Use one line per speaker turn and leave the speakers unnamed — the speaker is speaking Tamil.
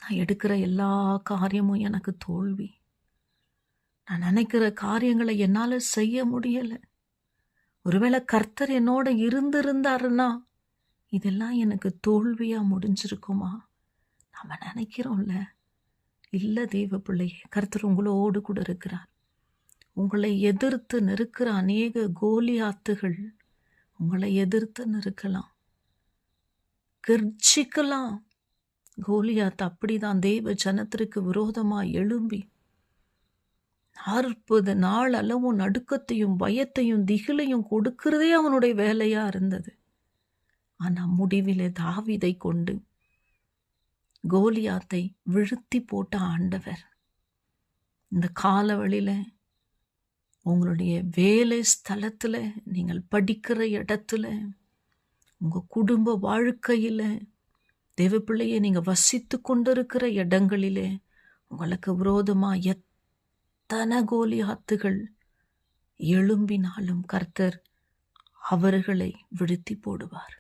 நான் எடுக்கிற எல்லா காரியமும் எனக்கு தோல்வி. நான் நினைக்கிற காரியங்களை என்னால செய்ய முடியல. ஒருவேளை கர்த்தர் என்னோட இருந்திருந்தாருன்னா இதெல்லாம் எனக்கு தோல்வியா முடிஞ்சிருக்குமா? நாம நினைக்கிறோம்ல. இல்ல தேவ பிள்ளையே, கர்த்தர் உங்களோடு கூட இருக்கிறார். உங்களை எதிர்த்து நிற்கிற அநேக கோலியாத்துகள் உங்களை எதிர்த்து நிற்கலாம், கர்ஜிக்கலாம். கோலியாத் அப்படிதான் தேவ ஜனத்திற்கு விரோதமா எழும்பி 40 நாள் அளவும் நடுக்கத்தையும் பயத்தையும் திகிலையும் கொடுக்கிறதே அவனுடைய வேலையா இருந்தது. ஆனா முடிவிலே தாவீதை கொண்டு கோலியாத்தை வீழ்த்தி போட்ட ஆண்டவர். இந்த காலவழியில உங்களுடைய வேலை ஸ்தலத்துல, நீங்கள் படிக்கிற இடத்துல, உங்க குடும்ப வாழ்க்கையில, தேவ பிள்ளையை நீங்க வசித்து கொண்டிருக்கிற இடங்களிலே உங்களுக்கு விரோதமா எத்தனை கோலியாத்துகள் எழும்பினாலும் கர்த்தர் அவர்களை வீழ்த்தி போடுவார்.